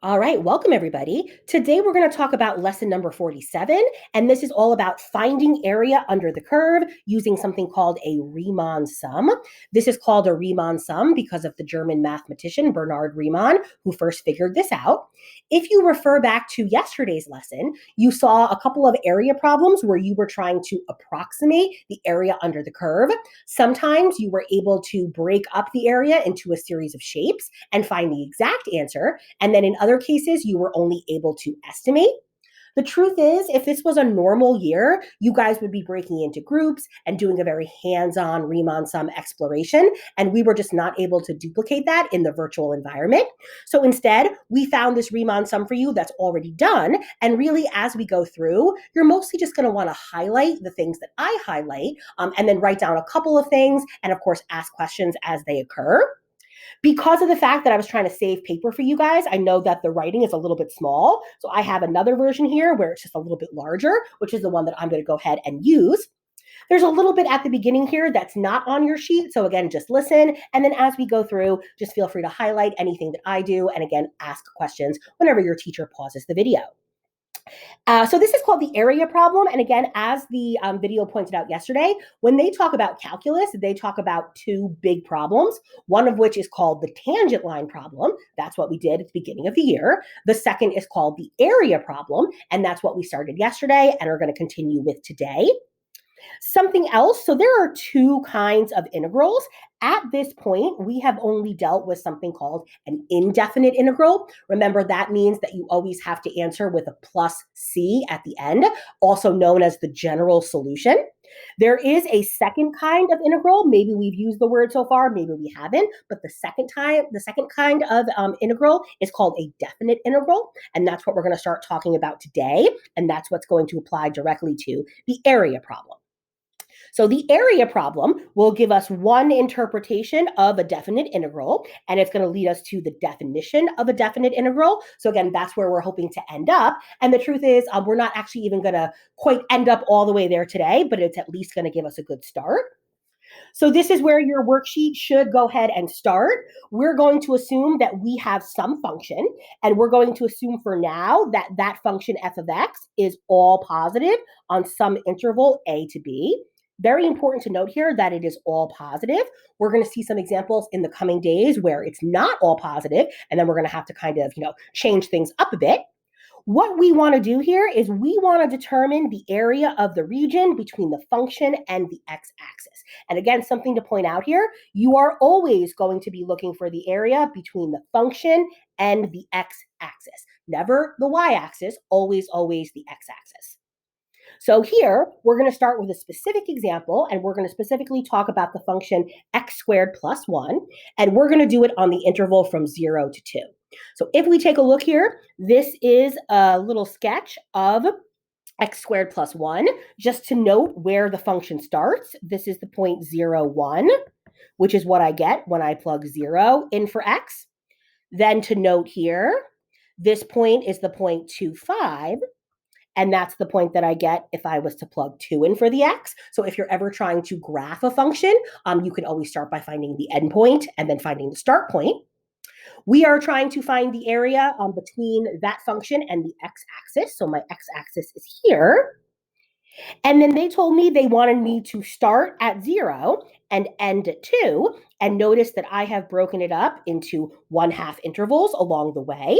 All right, welcome everybody. Today we're going to talk about lesson number 47, and this is all about finding area under the curve using something called a Riemann sum. This is called a Riemann sum because of the German mathematician Bernhard Riemann, who first figured this out. If you refer back to yesterday's lesson, you saw a couple of area problems where you were trying to approximate the area under the curve. Sometimes you were able to break up the area into a series of shapes and find the exact answer, and then in other cases, you were only able to estimate. The truth is, if this was a normal year, you guys would be breaking into groups and doing a very hands-on Riemann sum exploration, and we were just not able to duplicate that in the virtual environment. So instead, we found this Riemann sum for you that's already done, and really, as we go through, you're mostly just going to want to highlight the things that I highlight, and then write down a couple of things, and of course, ask questions as they occur. Because of the fact that I was trying to save paper for you guys, I know that the writing is a little bit small. So I have another version here where it's just a little bit larger, which is the one that I'm going to go ahead and use. There's a little bit at the beginning here that's not on your sheet. So again, just listen. And then as we go through, just feel free to highlight anything that I do. And again, ask questions whenever your teacher pauses the video. So this is called the area problem. And again, as the video pointed out yesterday, when they talk about calculus, they talk about two big problems, one of which is called the tangent line problem. That's what we did at the beginning of the year. The second is called the area problem. And that's what we started yesterday and are going to continue with today. Something else, so there are two kinds of integrals. At this point, we have only dealt with something called an indefinite integral. Remember, that means that you always have to answer with a plus c at the end, also known as the general solution. There is a second kind of integral. Maybe we've used the word so far, maybe we haven't, but the second kind of integral is called a definite integral, and that's what we're going to start talking about today, and that's what's going to apply directly to the area problem. So the area problem will give us one interpretation of a definite integral, and it's going to lead us to the definition of a definite integral. So again, that's where we're hoping to end up. And the truth is, we're not actually even going to quite end up all the way there today, but it's at least going to give us a good start. So this is where your worksheet should go ahead and start. We're going to assume that we have some function, and we're going to assume for now that that function f of x is all positive on some interval a to b. Very important to note here that it is all positive. We're going to see some examples in the coming days where it's not all positive, and then we're going to have to kind of, change things up a bit. What we want to do here is we want to determine the area of the region between the function and the x-axis. And again, something to point out here, you are always going to be looking for the area between the function and the x-axis. Never the y-axis, always the x-axis. So here, we're going to start with a specific example, and we're going to specifically talk about the function x squared plus 1, and we're going to do it on the interval from 0 to 2. So if we take a look here, this is a little sketch of x squared plus 1. Just to note where the function starts, this is the point 0, 1, which is what I get when I plug 0 in for x. Then to note here, this point is the point 2, 5. And that's the point that I get if I was to plug 2 in for the x. So if you're ever trying to graph a function, you can always start by finding the endpoint and then finding the start point. We are trying to find the area between that function and the x-axis. So my x-axis is here. And then they told me they wanted me to start at 0 and end at 2. And notice that I have broken it up into 1/2 intervals along the way.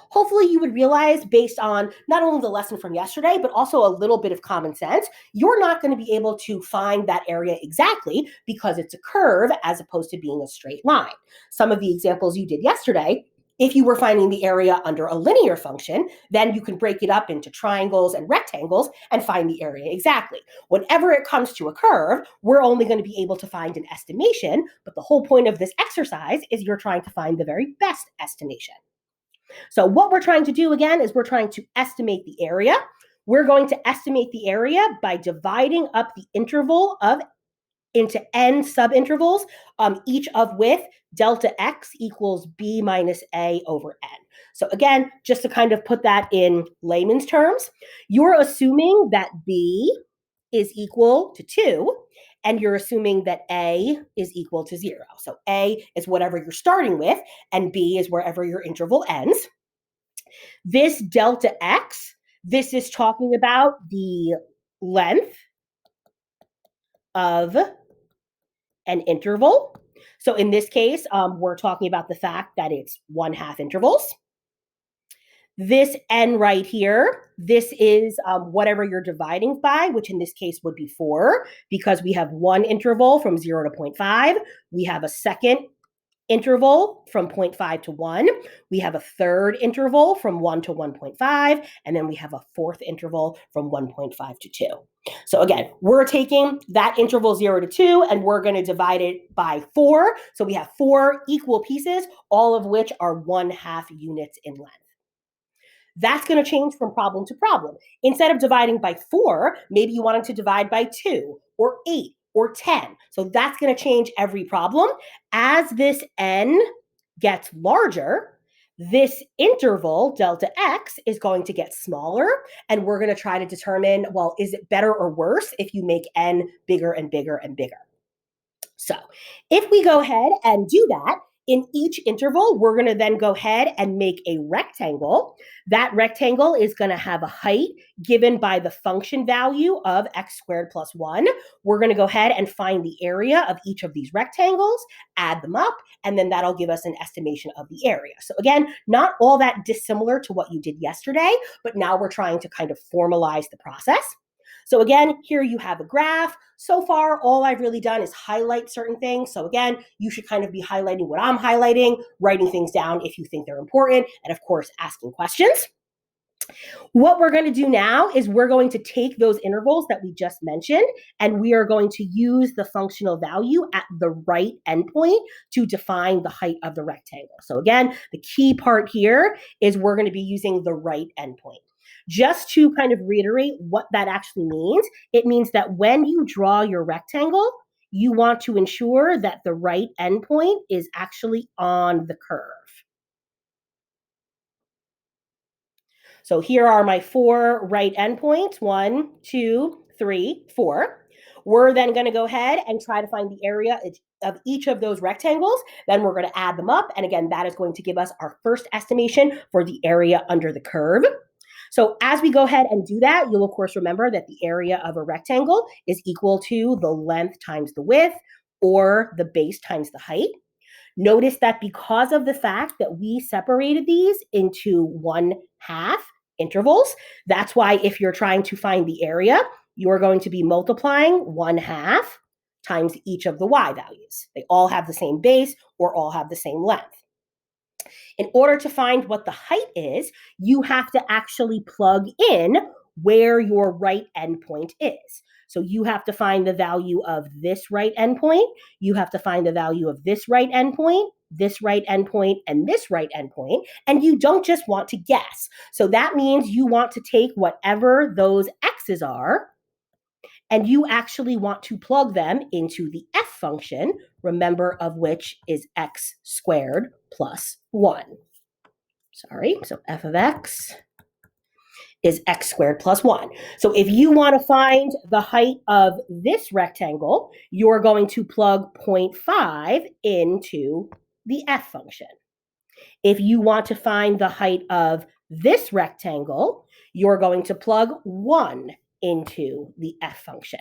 Hopefully you would realize, based on not only the lesson from yesterday, but also a little bit of common sense, you're not going to be able to find that area exactly because it's a curve as opposed to being a straight line. Some of the examples you did yesterday, if you were finding the area under a linear function, then you can break it up into triangles and rectangles and find the area exactly. Whenever it comes to a curve, we're only going to be able to find an estimation, but the whole point of this exercise is you're trying to find the very best estimation. So what we're trying to do again is we're trying to estimate the area. We're going to estimate the area by dividing up the interval into n subintervals, each of with delta x equals b minus a over n. So again, just to kind of put that in layman's terms, you're assuming that b is equal to 2, and you're assuming that a is equal to 0. So a is whatever you're starting with, and b is wherever your interval ends. This delta x, this is talking about the length of an interval. So in this case, we're talking about the fact that it's 1/2 intervals. This n right here, this is whatever you're dividing by, which in this case would be 4, because we have one interval from 0 to 0.5. We have a second interval from 0.5 to 1. We have a third interval from 1 to 1.5. And then we have a fourth interval from 1.5 to 2. So again, we're taking that interval 0 to 2, and we're going to divide it by 4. So we have 4 equal pieces, all of which are 1/2 units in length. That's going to change from problem to problem. Instead of dividing by 4, maybe you wanted to divide by 2 or 8 or 10. So that's going to change every problem. As this n gets larger, this interval, delta x, is going to get smaller. And we're going to try to determine, well, is it better or worse if you make n bigger and bigger and bigger? So if we go ahead and do that, in each interval, we're going to then go ahead and make a rectangle. That rectangle is going to have a height given by the function value of x squared plus 1. We're going to go ahead and find the area of each of these rectangles, add them up, and then that'll give us an estimation of the area. So again, not all that dissimilar to what you did yesterday, but now we're trying to kind of formalize the process. So again, here you have a graph. So far, all I've really done is highlight certain things. So again, you should kind of be highlighting what I'm highlighting, writing things down if you think they're important, and of course, asking questions. What we're going to do now is we're going to take those intervals that we just mentioned, and we are going to use the functional value at the right endpoint to define the height of the rectangle. So again, the key part here is we're going to be using the right endpoint. Just to kind of reiterate what that actually means, it means that when you draw your rectangle, you want to ensure that the right endpoint is actually on the curve. So here are my 4 right endpoints, 1, 2, 3, 4. We're then going to go ahead and try to find the area of each of those rectangles. Then we're going to add them up. And again, that is going to give us our first estimation for the area under the curve. So as we go ahead and do that, you'll of course remember that the area of a rectangle is equal to the length times the width, or the base times the height. Notice that because of the fact that we separated these into 1/2 intervals, that's why if you're trying to find the area, you're going to be multiplying 1/2 times each of the y values. They all have the same base or all have the same length. In order to find what the height is, you have to actually plug in where your right endpoint is. So you have to find the value of this right endpoint. You have to find the value of this right endpoint, this right endpoint, and this right endpoint. And you don't just want to guess. So that means you want to take whatever those x's are, and you actually want to plug them into the f function, remember, of which is x squared plus 1. Sorry, so f of x is x squared plus 1. So if you want to find the height of this rectangle, you're going to plug 0.5 into the f function. If you want to find the height of this rectangle, you're going to plug 1 into the f function.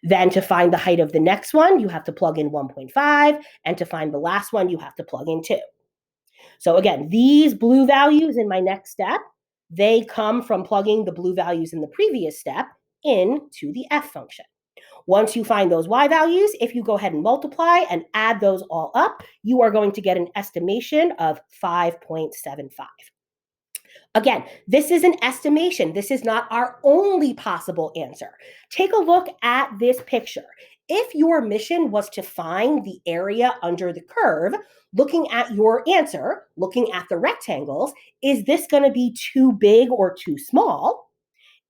Then to find the height of the next one, you have to plug in 1.5, and to find the last one, you have to plug in 2. So again, these blue values in my next step, they come from plugging the blue values in the previous step into the f function. Once you find those y values, if you go ahead and multiply and add those all up, you are going to get an estimation of 5.75. Again, this is an estimation. This is not our only possible answer. Take a look at this picture. If your mission was to find the area under the curve, looking at your answer, looking at the rectangles, is this going to be too big or too small?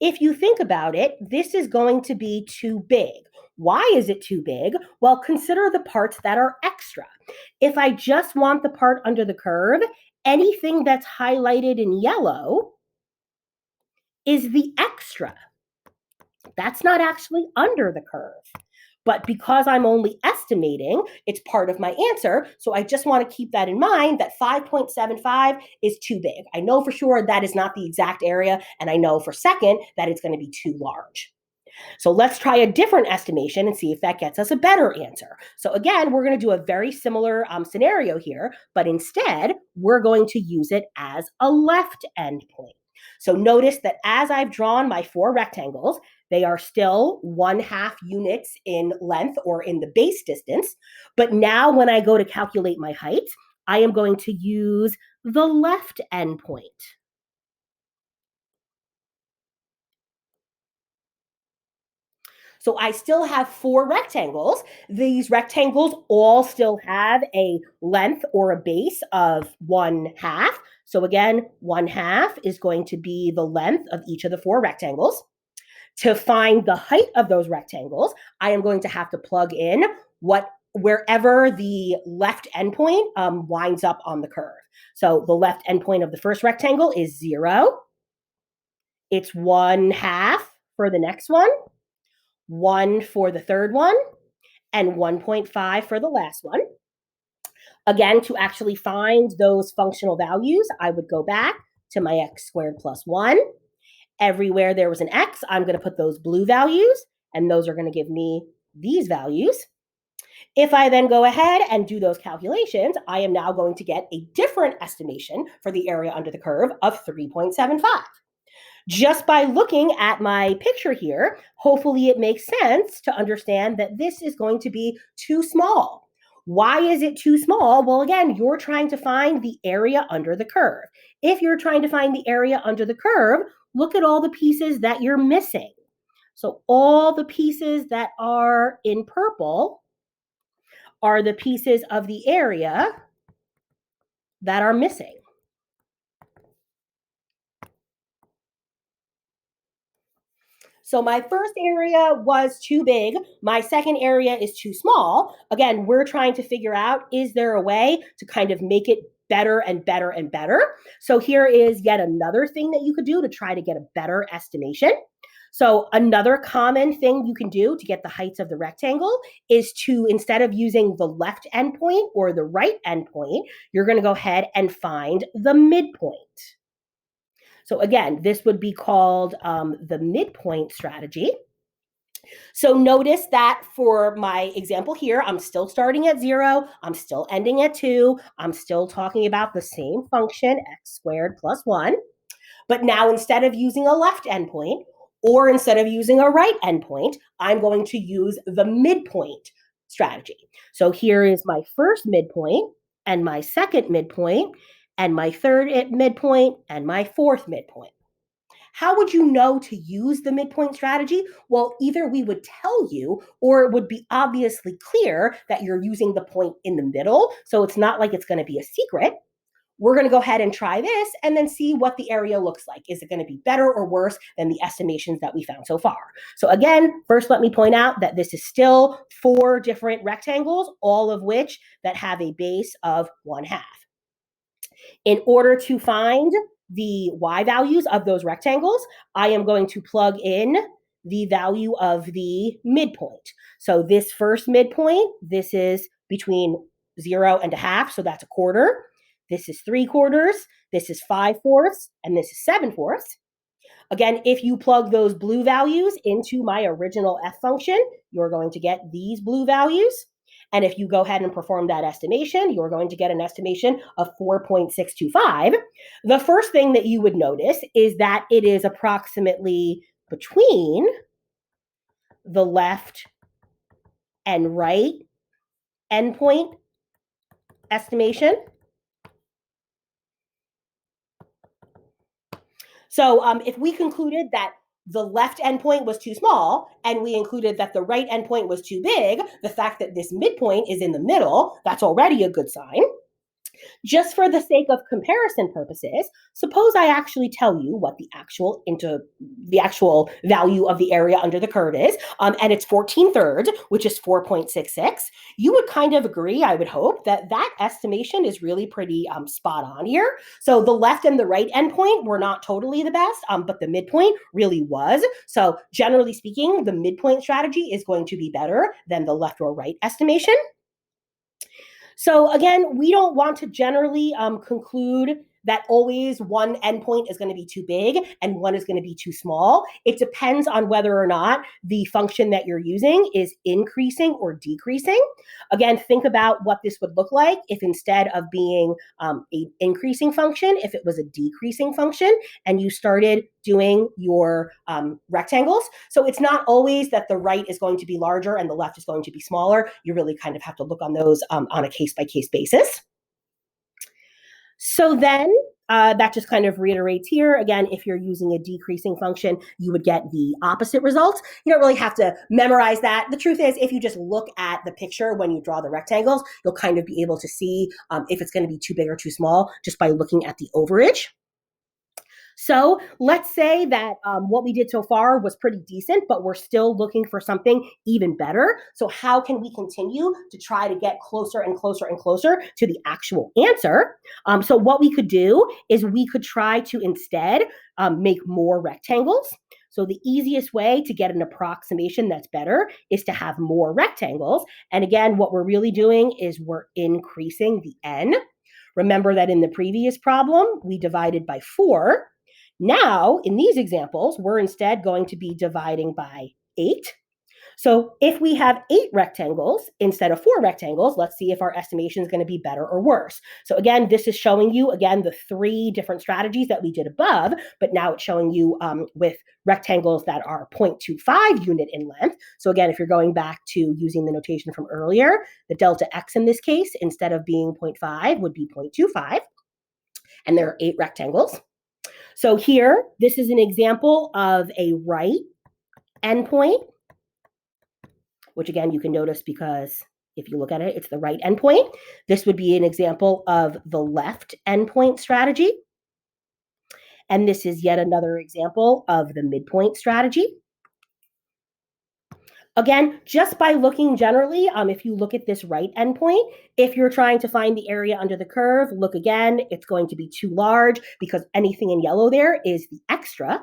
If you think about it, this is going to be too big. Why is it too big? Well, consider the parts that are extra. If I just want the part under the curve, anything that's highlighted in yellow is the extra. That's not actually under the curve. but because I'm only estimating, it's part of my answer. So I just want to keep that in mind that 5.75 is too big. I know for sure that is not the exact area, and I know for second that it's going to be too large. So let's try a different estimation and see if that gets us a better answer. So again, we're going to do a very similar scenario here, but instead, we're going to use it as a left endpoint. So notice that as I've drawn my 4 rectangles, they are still 1/2 units in length or in the base distance. But now when I go to calculate my height, I am going to use the left endpoint. So I still have 4 rectangles. These rectangles all still have a length or a base of 1/2. So again, 1/2 is going to be the length of each of the 4 rectangles. To find the height of those rectangles, I am going to have to plug in wherever the left endpoint winds up on the curve. So the left endpoint of the first rectangle is 0. It's 1/2 for the next one, 1 for the third one, and 1.5 for the last one. Again, to actually find those functional values, I would go back to my x squared plus 1. Everywhere there was an x, I'm going to put those blue values, and those are going to give me these values. If I then go ahead and do those calculations, I am now going to get a different estimation for the area under the curve of 3.75. Just by looking at my picture here, hopefully it makes sense to understand that this is going to be too small. Why is it too small? Well, again, you're trying to find the area under the curve. If you're trying to find the area under the curve, look at all the pieces that you're missing. So all the pieces that are in purple are the pieces of the area that are missing. So my first area was too big. My second area is too small. Again, we're trying to figure out, is there a way to kind of make it better and better and better? So here is yet another thing that you could do to try to get a better estimation. So another common thing you can do to get the heights of the rectangle is to, instead of using the left endpoint or the right endpoint, you're going to go ahead and find the midpoint. So again, this would be called the midpoint strategy. So notice that for my example here, I'm still starting at 0. I'm still ending at 2. I'm still talking about the same function, x squared plus 1. But now instead of using a left endpoint or instead of using a right endpoint, I'm going to use the midpoint strategy. So here is my first midpoint and my second midpoint and my third midpoint and my fourth midpoint. How would you know to use the midpoint strategy? Well, either we would tell you or it would be obviously clear that you're using the point in the middle. So it's not like it's going to be a secret. We're going to go ahead and try this and then see what the area looks like. Is it going to be better or worse than the estimations that we found so far? So again, first let me point out that this is still 4 different rectangles, all of which that have a base of 1/2. In order to find the y values of those rectangles, I am going to plug in the value of the midpoint. So this first midpoint, this is between 0 and 1/2, so that's 1/4. This is 3/4, this is 5/4, and this is 7/4. Again, if you plug those blue values into my original f function, you're going to get these blue values. And if you go ahead and perform that estimation, you're going to get an estimation of 4.625. The first thing that you would notice is that it is approximately between the left and right endpoint estimation. So if we concluded that the left endpoint was too small and we included that the right endpoint was too big, the fact that this midpoint is in the middle, that's already a good sign. Just for the sake of comparison purposes, suppose I actually tell you what the actual value of the area under the curve is, and it's 14 thirds, which is 4.66. You would kind of agree, I would hope, that that estimation is really pretty spot on here. So the left and the right endpoint were not totally the best, but the midpoint really was. So generally speaking, the midpoint strategy is going to be better than the left or right estimation. So again, we don't want to generally conclude that always one endpoint is going to be too big and one is going to be too small. It depends on whether or not the function that you're using is increasing or decreasing. Again, think about what this would look like if instead of being an increasing function, if it was a decreasing function and you started doing your rectangles. So it's not always that the right is going to be larger and the left is going to be smaller. You really kind of have to look on those on a case-by-case basis. So then that just kind of reiterates here. Again, if you're using a decreasing function, you would get the opposite result. You don't really have to memorize that. The truth is, if you just look at the picture when you draw the rectangles, you'll kind of be able to see if it's going to be too big or too small just by looking at the overage. So let's say that what we did so far was pretty decent, but we're still looking for something even better. So how can we continue to try to get closer and closer and closer to the actual answer? So what we could do is we could try to instead make more rectangles. So the easiest way to get an approximation that's better is to have more rectangles. And again, what we're really doing is we're increasing the n. Remember that in the previous problem, we divided by 4. Now, in these examples, we're instead going to be dividing by 8. So if we have 8 rectangles instead of 4 rectangles, let's see if our estimation is going to be better or worse. So again, this is showing you, again, the 3 different strategies that we did above, but now it's showing you with rectangles that are 0.25 unit in length. So again, if you're going back to using the notation from earlier, the delta x in this case, instead of being 0.5, would be 0.25. And there are 8 rectangles. So here, this is an example of a right endpoint, which again, you can notice because if you look at it, it's the right endpoint. This would be an example of the left endpoint strategy. And this is yet another example of the midpoint strategy. Again, just by looking generally, if you look at this right endpoint, if you're trying to find the area under the curve, look again, it's going to be too large because anything in yellow there is the extra.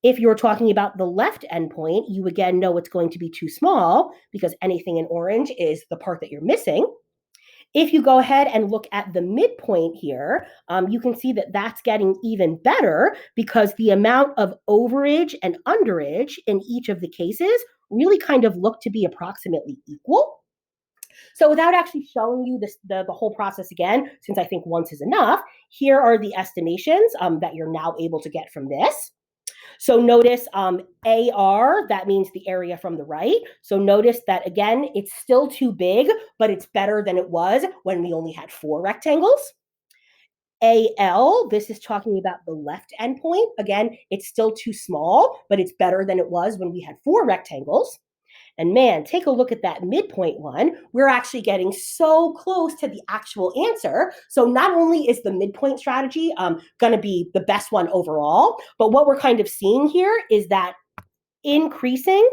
If you're talking about the left endpoint, you again know it's going to be too small because anything in orange is the part that you're missing. If you go ahead and look at the midpoint here, you can see that that's getting even better because the amount of overage and underage in each of the cases really kind of look to be approximately equal. So without actually showing you the whole process again, since I think once is enough, here are the estimations that you're now able to get from this. So notice AR, that means the area from the right. So notice that, again, it's still too big, but it's better than it was when we only had 4 rectangles. AL, this is talking about the left endpoint. Again, it's still too small, but it's better than it was when we had 4 rectangles. And man, take a look at that midpoint one. We're actually getting so close to the actual answer. So not only is the midpoint strategy going to be the best one overall, but what we're kind of seeing here is that increasing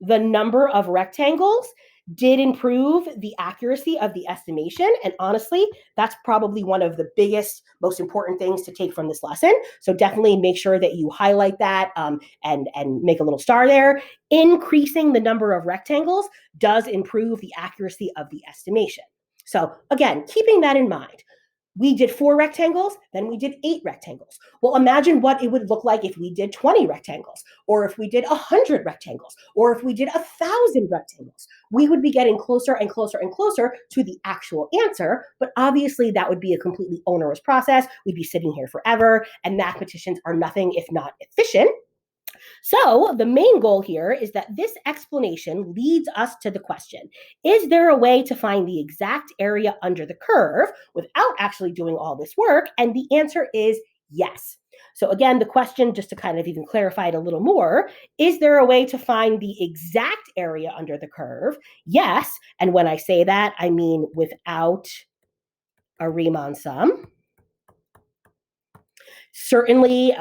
the number of rectangles did improve the accuracy of the estimation. And honestly, that's probably one of the biggest, most important things to take from this lesson. So definitely make sure that you highlight that and make a little star there. Increasing the number of rectangles does improve the accuracy of the estimation. So again, keeping that in mind. We did 4 rectangles, then we did 8 rectangles. Well, imagine what it would look like if we did 20 rectangles, or if we did 100 rectangles, or if we did 1,000 rectangles. We would be getting closer and closer and closer to the actual answer, but obviously that would be a completely onerous process. We'd be sitting here forever, and mathematicians are nothing if not efficient. So the main goal here is that this explanation leads us to the question, is there a way to find the exact area under the curve without actually doing all this work? And the answer is yes. So again, the question, just to kind of even clarify it a little more, is there a way to find the exact area under the curve? Yes. And when I say that, I mean without a Riemann sum. Certainly,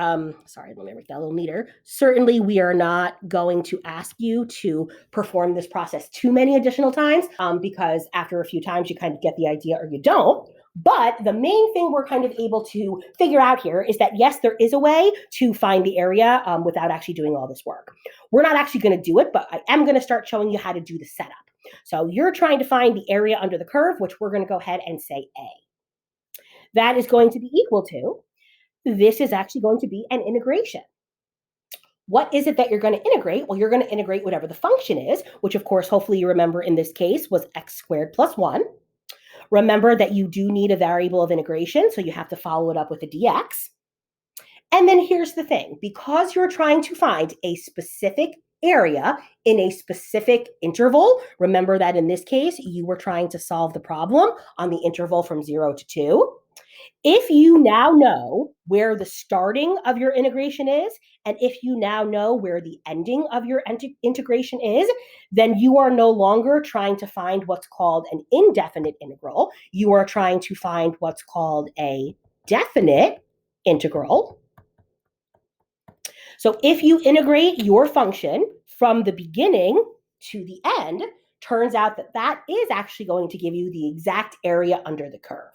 sorry, let me make that a little neater. Certainly, we are not going to ask you to perform this process too many additional times because after a few times, you kind of get the idea or you don't. But the main thing we're kind of able to figure out here is that, yes, there is a way to find the area without actually doing all this work. We're not actually going to do it, but I am going to start showing you how to do the setup. So you're trying to find the area under the curve, which we're going to go ahead and say A. That is going to be equal to, this is actually going to be an integration. What is it that you're going to integrate? Well, you're going to integrate whatever the function is, which of course, hopefully you remember in this case was x squared plus 1. Remember that you do need a variable of integration, so you have to follow it up with a dx. And then here's the thing, because you're trying to find a specific area in a specific interval, remember that in this case, you were trying to solve the problem on the interval from 0 to 2. If you now know where the starting of your integration is, and if you now know where the ending of your integration is, then you are no longer trying to find what's called an indefinite integral. You are trying to find what's called a definite integral. So if you integrate your function from the beginning to the end, turns out that that is actually going to give you the exact area under the curve.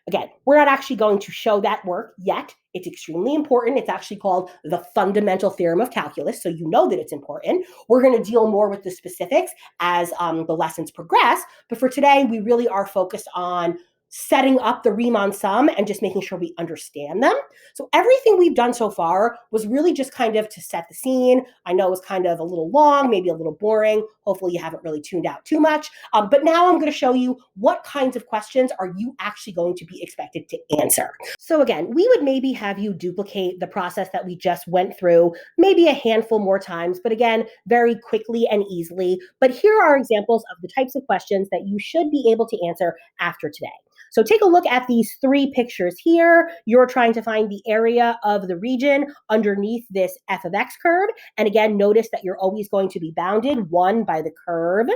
Again, we're not actually going to show that work yet. It's extremely important. It's actually called the fundamental theorem of calculus, so you know that it's important. We're going to deal more with the specifics as the lessons progress, but for today, we really are focused on setting up the Riemann sum and just making sure we understand them. So everything we've done so far was really just kind of to set the scene. I know it was kind of a little long, maybe a little boring. Hopefully you haven't really tuned out too much. But now I'm going to show you what kinds of questions are you actually going to be expected to answer. So again, we would maybe have you duplicate the process that we just went through, maybe a handful more times, but again, very quickly and easily. But here are examples of the types of questions that you should be able to answer after today. So take a look at these three pictures here. You're trying to find the area of the region underneath this f of x curve. And again, notice that you're always going to be bounded, 1 by the curve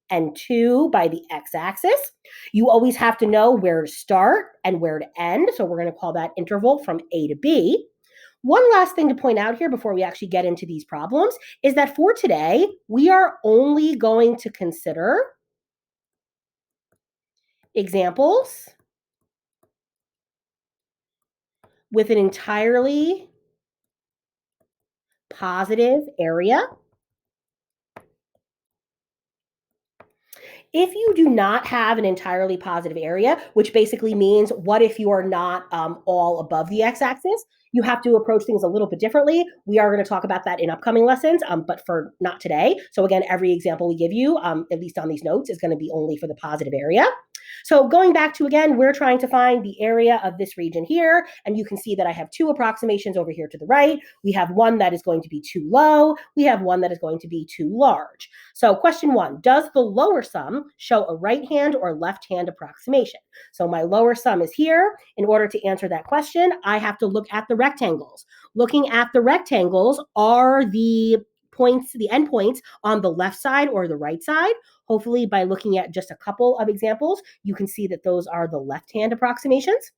and 2 by the x-axis. You always have to know where to start and where to end. So we're going to call that interval from A to B. One last thing to point out here before we actually get into these problems is that for today, we are only going to consider examples with an entirely positive area. If you do not have an entirely positive area, which basically means what if you are not all above the x-axis, you have to approach things a little bit differently. We are going to talk about that in upcoming lessons, but for not today. So again, every example we give you, at least on these notes, is going to be only for the positive area. So going back to, again, we're trying to find the area of this region here, and you can see that I have two approximations over here to the right. We have one that is going to be too low. We have one that is going to be too large. So question 1, does the lower sum show a right hand or left hand approximation? So my lower sum is here. In order to answer that question, I have to look at the rectangles. Looking at the rectangles, are the points, the endpoints on the left side or the right side? Hopefully by looking at just a couple of examples, you can see that those are the left-hand approximations.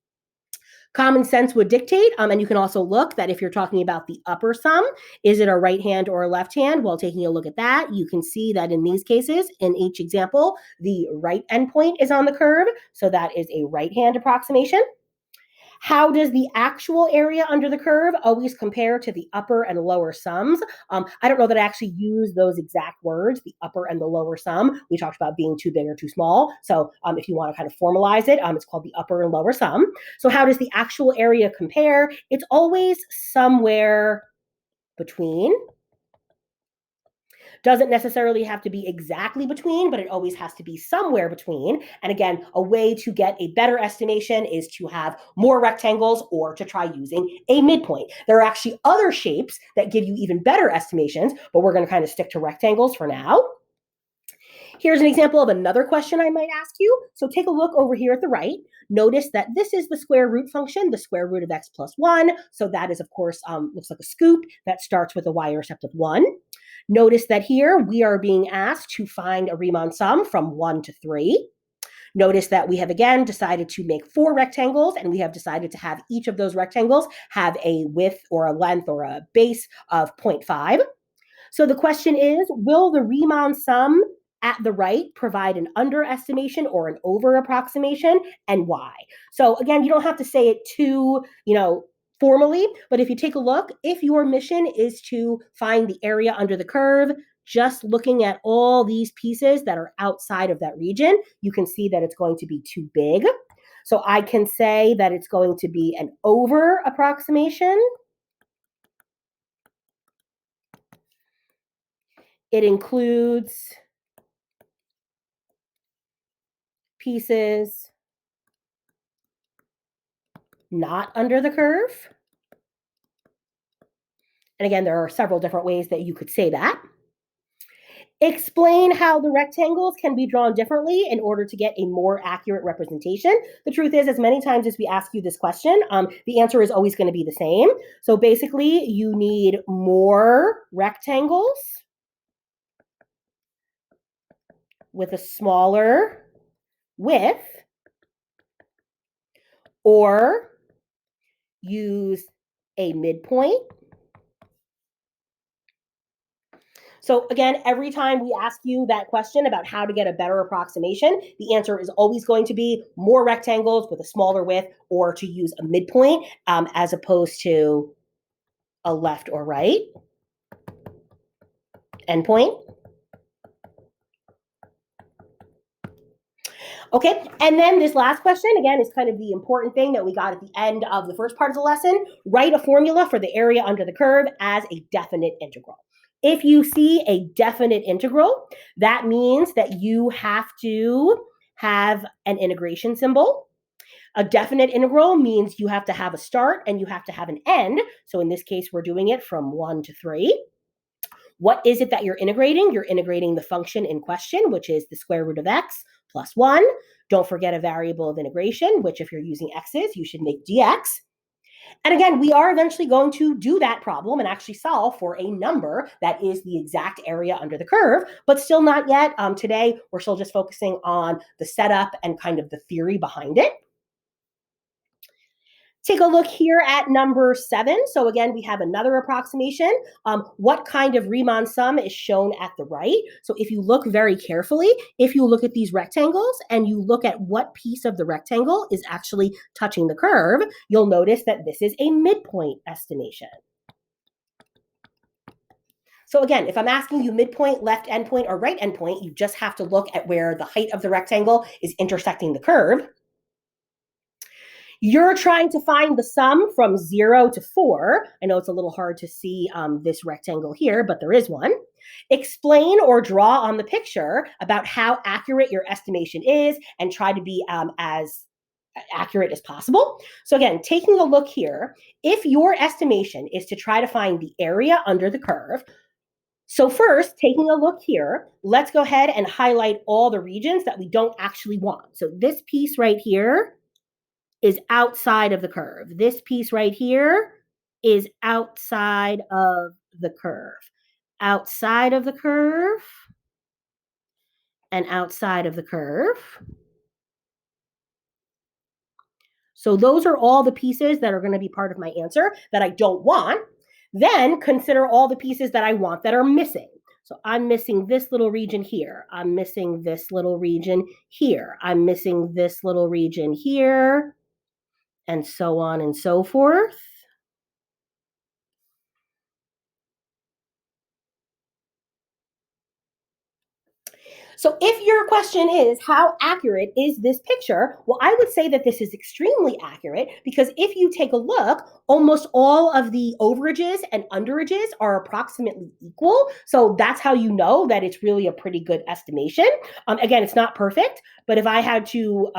Common sense would dictate, and you can also look that if you're talking about the upper sum, is it a right hand or a left hand? Well, taking a look at that, you can see that in these cases, in each example, the right endpoint is on the curve, so that is a right hand approximation. How does the actual area under the curve always compare to the upper and lower sums? I don't know that I actually use those exact words, the upper and the lower sum. We talked about being too big or too small. So if you want to kind of formalize it, it's called the upper and lower sum. So how does the actual area compare? It's always somewhere between. Doesn't necessarily have to be exactly between, but it always has to be somewhere between. And again, a way to get a better estimation is to have more rectangles or to try using a midpoint. There are actually other shapes that give you even better estimations, but we're going to kind of stick to rectangles for now. Here's an example of another question I might ask you. So take a look over here at the right. Notice that this is the square root function, the square root of x plus 1. So that is, of course, looks like a scoop that starts with a y-intercept of 1. Notice that here we are being asked to find a Riemann sum from 1 to 3. Notice that we have again decided to make 4 rectangles, and we have decided to have each of those rectangles have a width or a length or a base of 0.5. So the question is, will the Riemann sum at the right provide an underestimation or an over approximation, and why? So again, you don't have to say it too, formally, but if you take a look, if your mission is to find the area under the curve, just looking at all these pieces that are outside of that region, you can see that it's going to be too big. So I can say that it's going to be an over approximation. It includes pieces not under the curve. And again, there are several different ways that you could say that. Explain how the rectangles can be drawn differently in order to get a more accurate representation. The truth is, as many times as we ask you this question, the answer is always going to be the same. So basically, you need more rectangles with a smaller width, or use a midpoint. So again, every time we ask you that question about how to get a better approximation, the answer is always going to be more rectangles with a smaller width, or to use a midpoint as opposed to a left or right endpoint. Okay, and then this last question, again, is kind of the important thing that we got at the end of the first part of the lesson. Write a formula for the area under the curve as a definite integral. If you see a definite integral, that means that you have to have an integration symbol. A definite integral means you have to have a start and you have to have an end. So in this case, we're doing it from 1 to 3. What is it that you're integrating? You're integrating the function in question, which is the square root of x plus 1. Don't forget a variable of integration, which if you're using x's, you should make dx. And again, we are eventually going to do that problem and actually solve for a number that is the exact area under the curve, but still not yet. Today, we're still just focusing on the setup and kind of the theory behind it. Take a look here at number 7. So again, we have another approximation. What kind of Riemann sum is shown at the right? So if you look very carefully, if you look at these rectangles and you look at what piece of the rectangle is actually touching the curve, you'll notice that this is a midpoint estimation. So again, if I'm asking you midpoint, left endpoint, or right endpoint, you just have to look at where the height of the rectangle is intersecting the curve. You're trying to find the sum from 0 to 4. I know it's a little hard to see this rectangle here, but there is one. Explain or draw on the picture about how accurate your estimation is and try to be as accurate as possible. So again, taking a look here, if your estimation is to try to find the area under the curve, so first, taking a look here, let's go ahead and highlight all the regions that we don't actually want. So this piece right here is outside of the curve. This piece right here is outside of the curve. Outside of the curve and outside of the curve. So those are all the pieces that are going to be part of my answer that I don't want. Then consider all the pieces that I want that are missing. So I'm missing this little region here. I'm missing this little region here. I'm missing this little region here, and so on and so forth. So if your question is, how accurate is this picture? Well, I would say that this is extremely accurate, because if you take a look, almost all of the overages and underages are approximately equal. So that's how you know that it's really a pretty good estimation. Again, it's not perfect, but if I had to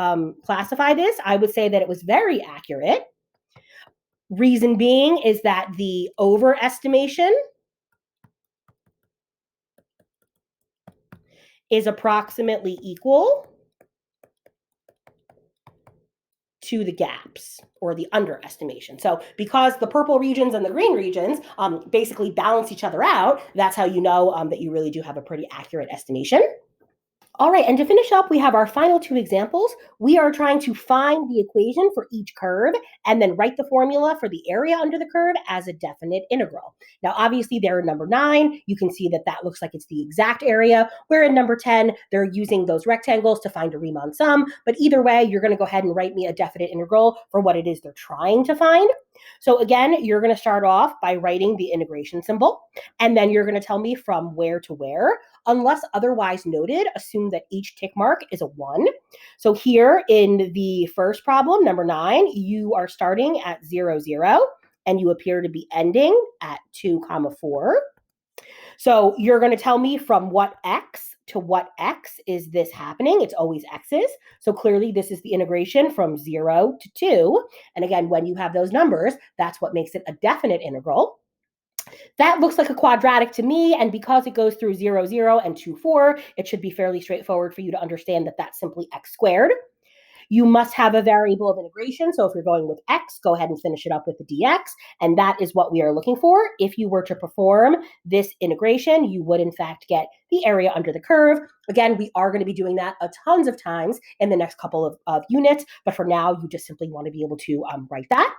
classify this, I would say that it was very accurate. Reason being is that the overestimation is approximately equal to the gaps or the underestimation. So because the purple regions and the green regions basically balance each other out, that's how you know that you really do have a pretty accurate estimation. All right, and to finish up, we have our final two examples. We are trying to find the equation for each curve and then write the formula for the area under the curve as a definite integral. Now, obviously, there in number 9, you can see that that looks like it's the exact area, where in number 10, they're using those rectangles to find a Riemann sum. But either way, you're going to go ahead and write me a definite integral for what it is they're trying to find. So again, you're going to start off by writing the integration symbol, and then you're going to tell me from where to where. Unless otherwise noted, assume that each tick mark is a 1. So here in the first problem, number 9, you are starting at 0, 0, and you appear to be ending at 2, 4. So you're going to tell me from what x to what x is this happening. It's always x's. So clearly this is the integration from 0 to 2. And again, when you have those numbers, that's what makes it a definite integral. That looks like a quadratic to me, and because it goes through 0, 0, and 2, 4, it should be fairly straightforward for you to understand that that's simply x squared. You must have a variable of integration, so if you're going with x, go ahead and finish it up with the dx, and that is what we are looking for. If you were to perform this integration, you would in fact get the area under the curve. Again, we are going to be doing that a tons of times in the next couple of units, but for now, you just simply want to be able to write that.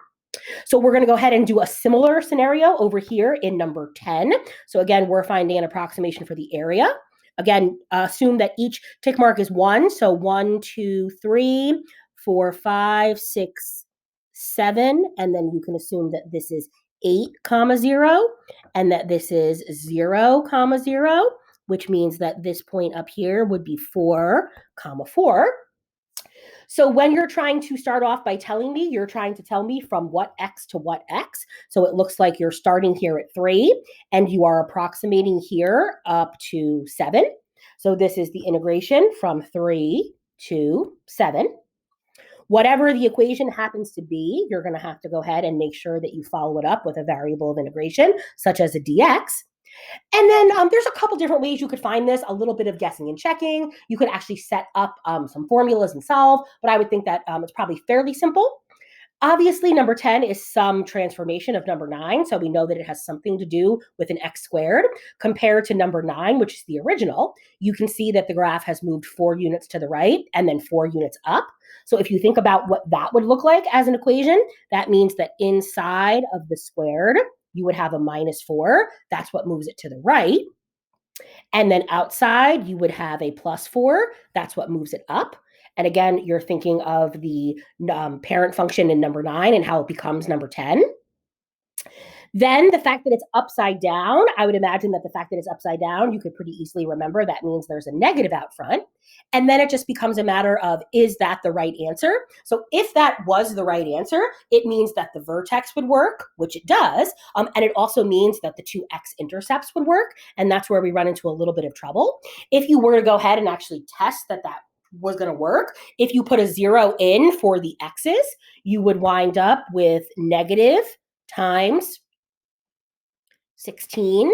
So we're going to go ahead and do a similar scenario over here in number 10. So again, we're finding an approximation for the area. Again, assume that each tick mark is 1. So 1, 2, 3, 4, 5, 6, 7. And then you can assume that this is 8, 0, and that this is 0, 0, which means that this point up here would be 4, 4. So when you're trying to start off by telling me, you're trying to tell me from what x to what x. So it looks like you're starting here at 3 and you are approximating here up to 7. So this is the integration from 3 to 7. Whatever the equation happens to be, you're going to have to go ahead and make sure that you follow it up with a variable of integration, such as a dx. And then there's a couple different ways you could find this, a little bit of guessing and checking. You could actually set up some formulas and solve, but I would think that it's probably fairly simple. Obviously, number 10 is some transformation of number 9, so we know that it has something to do with an x squared. Compared to number 9, which is the original, you can see that the graph has moved 4 units to the right and then 4 units up. So if you think about what that would look like as an equation, that means that inside of the squared, you would have a -4. That's what moves it to the right. And then outside, you would have a +4. That's what moves it up. And again, you're thinking of the parent function in number 9 and how it becomes number 10. Then the fact that it's upside down, I would imagine that the fact that it's upside down, you could pretty easily remember that means there's a negative out front. And then it just becomes a matter of, is that the right answer? So if that was the right answer, it means that the vertex would work, which it does. And it also means that the two x-intercepts would work. And that's where we run into a little bit of trouble. If you were to go ahead and actually test that that was going to work, if you put a 0 in for the x's, you would wind up with negative times 16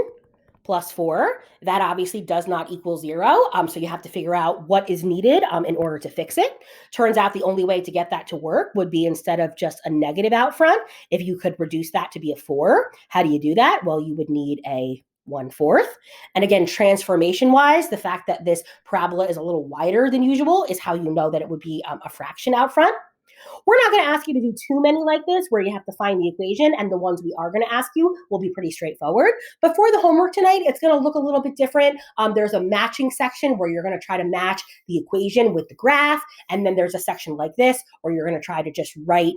plus 4. That obviously does not equal 0. So you have to figure out what is needed in order to fix it. Turns out the only way to get that to work would be, instead of just a negative out front, if you could reduce that to be a 4. How do you do that? Well, you would need a 1/4. And again, transformation-wise, the fact that this parabola is a little wider than usual is how you know that it would be a fraction out front. We're not going to ask you to do too many like this where you have to find the equation, and the ones we are going to ask you will be pretty straightforward. But for the homework tonight, it's going to look a little bit different. There's a matching section where you're going to try to match the equation with the graph, and then there's a section like this where you're going to try to just write,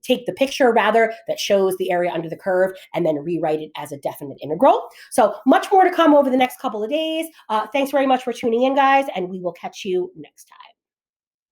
take the picture rather that shows the area under the curve, and then rewrite it as a definite integral. So much more to come over the next couple of days. Thanks very much for tuning in, guys, and we will catch you next time.